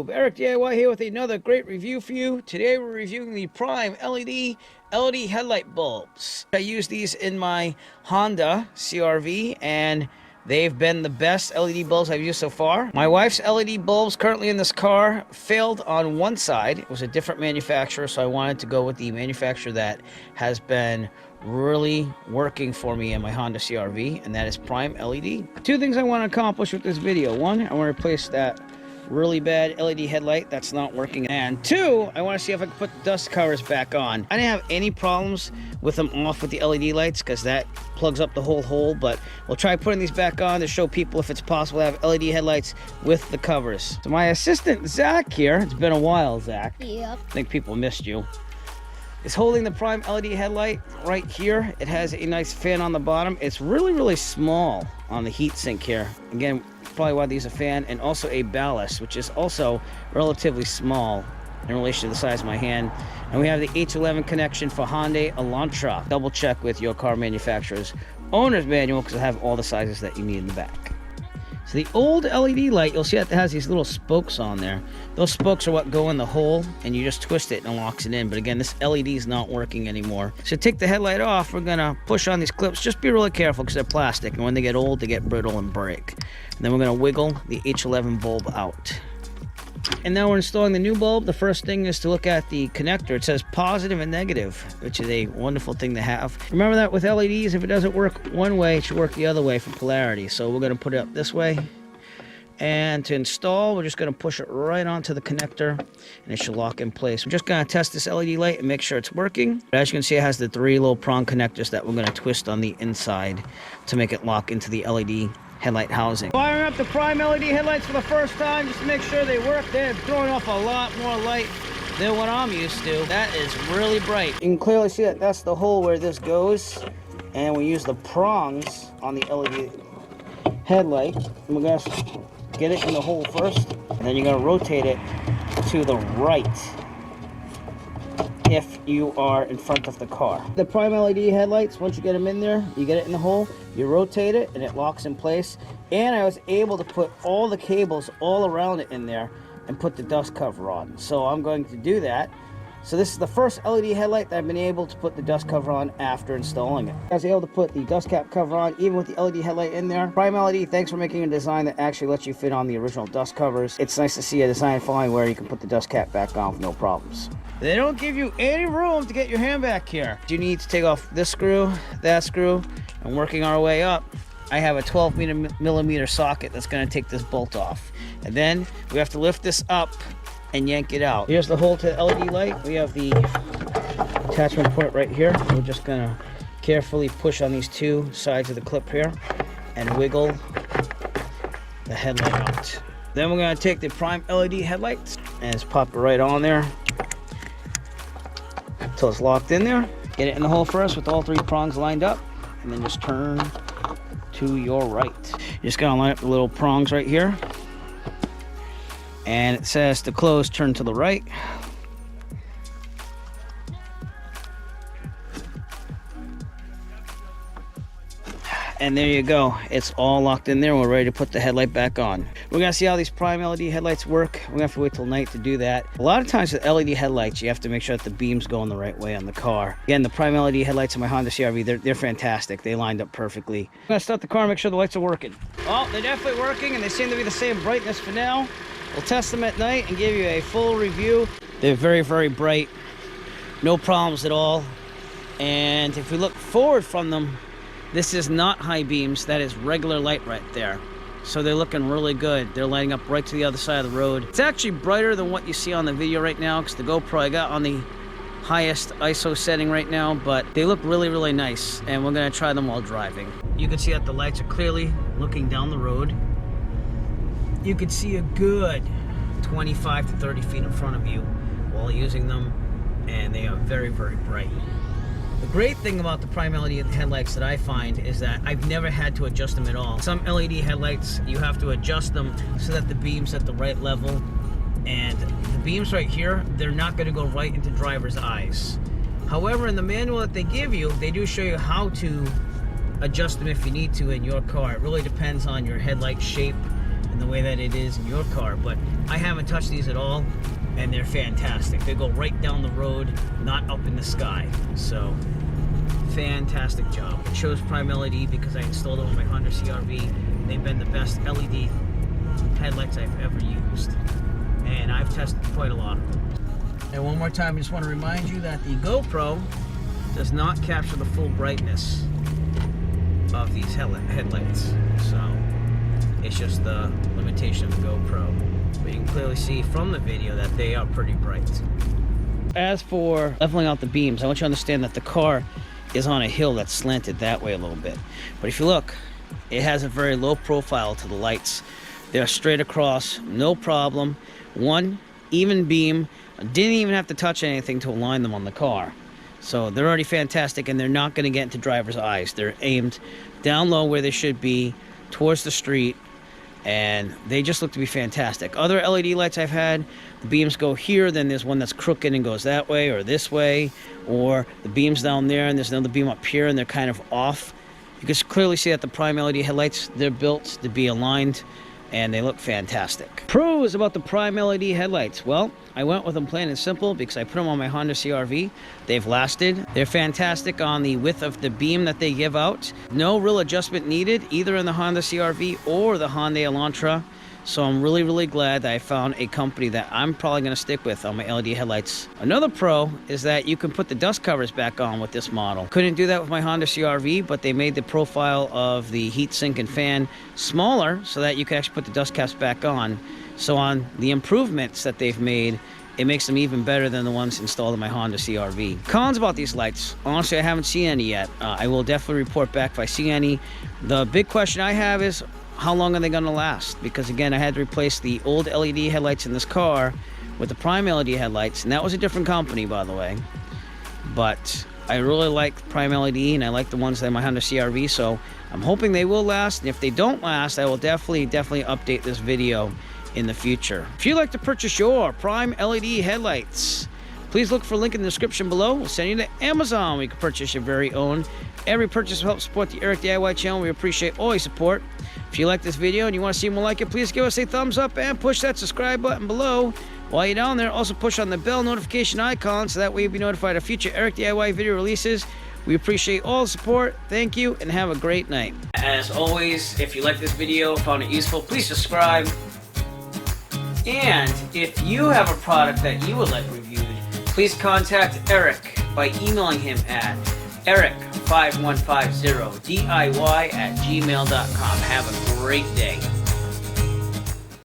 YouTube, Eric DIY here with another great review for you. Today we're reviewing the Prime LED headlight bulbs. I use these in my Honda CR-V and they've been the best LED bulbs I've used so far. My wife's LED bulbs currently in this car failed on one side. It was a different manufacturer, so I wanted to go with the manufacturer that has been really working for me in my Honda CR-V, and that is PrimeLED. Two things I want to accomplish with this video. One, I want to replace that really bad LED headlight that's not working, and two, I want to see if I can put the dust covers back on. I didn't have any problems with them off with the LED lights because that plugs up the whole hole, but we'll try putting these back on to show people if it's possible to have LED headlights with the covers. So my assistant Zach here, it's been a while, Zach. Yep. I think people missed you. Is holding the PrimeLED headlight right here. It has a nice fan on the bottom. It's really small on the heatsink here. Again, probably why these a fan, and also a ballast, which is also relatively small in relation to the size of my hand. And we have the H11 connection for Hyundai Elantra. Double check with your car manufacturer's owner's manual because it have all the sizes that you need in the back. So the old LED light, you'll see that it has these little spokes on there. Those spokes are what go in the hole, and you just twist it and it locks it in. But again, this LED is not working anymore. So to take the headlight off, we're gonna push on these clips. Just be really careful because they're plastic, and when they get old, they get brittle and break. And then we're gonna wiggle the H11 bulb out. And now we're installing the new bulb. The first thing is to look at the connector. It says positive and negative, which is a wonderful thing to have. Remember that with LEDs, if it doesn't work one way, it should work the other way for polarity. So we're going to put it up this way. And to install, we're just going to push it right onto the connector, and it should lock in place. We're just going to test this LED light and make sure it's working. As you can see, it has the three little prong connectors that we're going to twist on the inside to make it lock into the LED headlight housing. Firing up the PrimeLED headlights for the first time just to make sure they work. They're throwing off a lot more light than what I'm used to. That is really bright. You can clearly see that that's the hole where this goes, and we use the prongs on the LED headlight. And we're gonna get it in the hole first, and then you're gonna rotate it to the right if you are in front of the car. The PrimeLED headlights, once you get them in there, you get it in the hole, you rotate it, and it locks in place. And I was able to put all the cables all around it in there and put the dust cover on. So I'm going to do that. So this is the first LED headlight that I've been able to put the dust cover on after installing it. I was able to put the dust cap cover on even with the LED headlight in there. PrimeLED, thanks for making a design that actually lets you fit on the original dust covers. It's nice to see a design flying where you can put the dust cap back on with no problems. They don't give you any room to get your hand back here. You need to take off this screw, that screw, and working our way up, I have a 12 millimeter socket that's going to take this bolt off. And then we have to lift this up and yank it out. Here's the hole to the LED light. We have the attachment point right here. We're just going to carefully push on these two sides of the clip here and wiggle the headlight out. Then we're going to take the PrimeLED headlights and just pop it right on there until it's locked in there. Get it in the hole first with all three prongs lined up, and then just turn to your right. You're just going to line up the little prongs right here. And it says to close, turn to the right. And there you go. It's all locked in there. We're ready to put the headlight back on. We're going to see how these PrimeLED headlights work. We're going to have to wait till night to do that. A lot of times with LED headlights, you have to make sure that the beam's going the right way on the car. Again, the PrimeLED headlights in my Honda CR-V, they're fantastic. They lined up perfectly. I'm going to start the car and make sure the lights are working. Oh, they're definitely working, and they seem to be the same brightness for now. We'll test them at night and give you a full review. They're very bright. No problems at all. And if we look forward from them, this is not high beams. That is regular light right there. So they're looking really good. They're lighting up right to the other side of the road. It's actually brighter than what you see on the video right now because the GoPro I got on the highest ISO setting right now, but they look really nice, and we're gonna try them while driving. You can see that the lights are clearly looking down the road. You can see a good 25 to 30 feet in front of you while using them, and they are very bright. The great thing about the PrimeLED headlights that I find is that I've never had to adjust them at all. Some LED headlights, you have to adjust them so that the beam's at the right level, and the beams right here, they're not going to go right into driver's eyes. However, in the manual that they give you, they do show you how to adjust them if you need to in your car. It really depends on your headlight shape in the way that it is in your car, but I haven't touched these at all, and they're fantastic. They go right down the road, not up in the sky. So, fantastic job. It shows PrimeLED because I installed it on my Honda CR-V. They've been the best LED headlights I've ever used, and I've tested quite a lot of them. And one more time, I just want to remind you that the GoPro does not capture the full brightness of these headlights, so it's just the limitation of the GoPro. But you can clearly see from the video that they are pretty bright. As for leveling out the beams, I want you to understand that the car is on a hill that's slanted that way a little bit. But if you look, it has a very low profile to the lights. They're straight across, no problem. One even beam. Didn't even have to touch anything to align them on the car. So they're already fantastic, and they're not going to get into driver's eyes. They're aimed down low where they should be, towards the street, and they just look to be fantastic. Other LED lights I've had, the beams go here, then there's one that's crooked and goes that way or this way, or the beam's down there and there's another beam up here and they're kind of off. You can clearly see that the PrimeLED headlights, they're built to be aligned, and they look fantastic. Pros about the PrimeLED headlights. Well, I went with them plain and simple because I put them on my Honda CR-V. They've lasted. They're fantastic on the width of the beam that they give out. No real adjustment needed, either in the Honda CR-V or the Hyundai Elantra. So I'm really, really glad that I found a company that I'm probably going to stick with on my LED headlights. Another pro is that you can put the dust covers back on with this model. Couldn't do that with my Honda CR-V, but they made the profile of the heatsink and fan smaller so that you can actually put the dust caps back on. So on the improvements that they've made, it makes them even better than the ones installed in my Honda CR-V. Cons about these lights. Honestly, I haven't seen any yet. I will definitely report back if I see any. The big question I have is, how long are they going to last? Because again, I had to replace the old LED headlights in this car with the PrimeLED headlights, and that was a different company, by the way. But I really like PrimeLED, and I like the ones that in my Honda CR-V, so I'm hoping they will last. And if they don't last, I will definitely update this video in the future. If you'd like to purchase your PrimeLED headlights, please look for a link in the description below. We'll send you to Amazon where you can purchase your very own. Every purchase will help support the Eric DIY channel. We appreciate all your support. If you like this video and you want to see more like it, please give us a thumbs up and push that subscribe button below. While you're down there, also push on the bell notification icon so that way you'll be notified of future Eric DIY video releases. We appreciate all the support. Thank you, and have a great night. As always, if you like this video, found it useful, please subscribe. And if you have a product that you would like reviewed, please contact Eric by emailing him at eric5150diy@gmail.com. Have a great day.